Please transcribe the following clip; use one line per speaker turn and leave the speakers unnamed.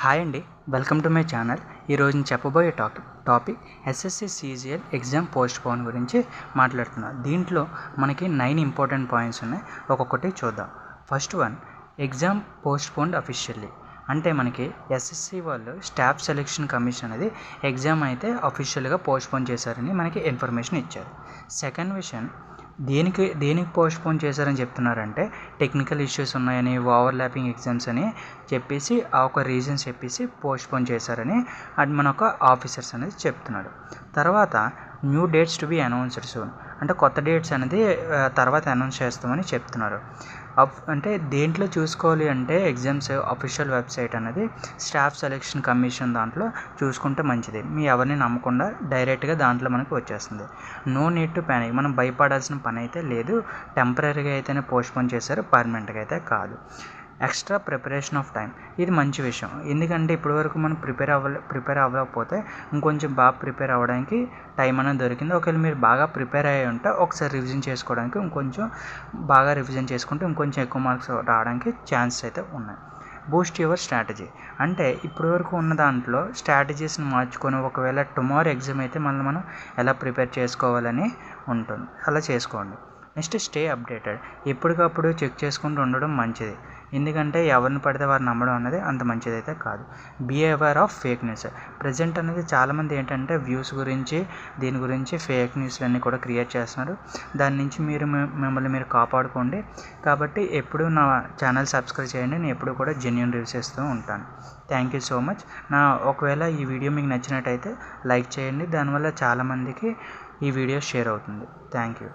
Hi అండి, welcome to my channel. ఈరోజు నేను చెప్పబోయే topic SSC CGL exam post phone గురించి మాట్లాడుతున్నాను. దీంట్లో మనకి 9 ఇంపార్టెంట్ పాయింట్స్ ఉన్నాయి. ఒక్కొక్కటి చూద్దాం. First one, exam postponed officially. అంటే మనకి ఎస్ఎస్సి వాళ్ళు స్టాఫ్ సెలెక్షన్ కమిషన్ అనేది ఎగ్జామ్ అయితే అఫీషియల్గా పోస్ట్ పోన్ చేశారని మనకి ఇన్ఫర్మేషన్ ఇచ్చారు. సెకండ్ విషయం, దేనికి పోస్ట్ పోన్ చేశారని చెప్తున్నారంటే టెక్నికల్ ఇష్యూస్ ఉన్నాయని, ఓవర్లాపింగ్ ఎగ్జామ్స్ అని చెప్పేసి ఆ ఒక రీజన్స్ చెప్పేసి పోస్ట్ పోన్ చేశారని అది మన ఒక ఆఫీసర్స్ అనేది చెప్తున్నాడు. తర్వాత new dates to be announced soon, అంటే కొత్త డేట్స్ అనేది తర్వాత అనౌన్స్ చేస్తామని చెప్తున్నారు. అంటే దేంట్లో చూసుకోవాలి అంటే ఎగ్జామ్స్ అఫీషియల్ వెబ్సైట్ అనేది స్టాఫ్ సెలెక్షన్ కమిషన్ దాంట్లో చూసుకుంటే మంచిది. మీ ఎవరిని నమ్మకుండా డైరెక్ట్గా దాంట్లో మనకు వచ్చేస్తుంది. నో నీడ్ టు ప్యానిక్, మనం భయపడాల్సిన పని అయితే లేదు. టెంపరీగా అయితేనే పోస్ట్పోన్ చేశారు, పర్మనెంట్గా అయితే కాదు. ఎక్స్ట్రా ప్రిపరేషన్ ఆఫ్ టైం, ఇది మంచి విషయం. ఎందుకంటే ఇప్పటివరకు మనం ప్రిపేర్ అవ్వకపోతే ఇంకొంచెం బాగా ప్రిపేర్ అవ్వడానికి టైం అనేది దొరికింది. ఒకవేళ మీరు బాగా ప్రిపేర్ అయ్యి ఉంటే ఒకసారి రివిజన్ చేసుకోవడానికి ఇంకొంచెం బాగా రివిజన్ చేసుకుంటే ఇంకొంచెం ఎక్కువ మార్క్స్ రావడానికి ఛాన్సెస్ అయితే ఉన్నాయి. బూస్ట్ యువర్ స్ట్రాటజీ, అంటే ఇప్పటివరకు ఉన్న దాంట్లో స్ట్రాటజీస్ని మార్చుకొని ఒకవేళ టుమారో ఎగ్జామ్ అయితే మనం ఎలా ప్రిపేర్ చేసుకోవాలని ఉంటుంది, అలా చేసుకోండి. నెక్స్ట్, స్టే అప్డేటెడ్, ఎప్పటికప్పుడు చెక్ చేసుకుంటూ ఉండడం మంచిది. ఎందుకంటే ఎవరిని పడితే వారు నమ్మడం అనేది అంత మంచిదైతే కాదు. Be aware of fake news. Present అనేది చాలామంది ఏంటంటే వ్యూస్ గురించి దీని గురించి ఫేక్ న్యూస్లన్నీ కూడా క్రియేట్ చేస్తున్నారు. దాని నుంచి మిమ్మల్ని మీరు కాపాడుకోండి. కాబట్టి ఎప్పుడు నా ఛానల్ సబ్స్క్రైబ్ చేయండి. నేను ఎప్పుడు కూడా జెన్యూన్ రివ్యూస్ ఇస్తూ ఉంటాను. Thank you so much. ఒకవేళ ఈ వీడియో మీకు నచ్చినట్టయితే లైక్ చేయండి. దానివల్ల చాలామందికి ఈ వీడియో షేర్ అవుతుంది. Thank you.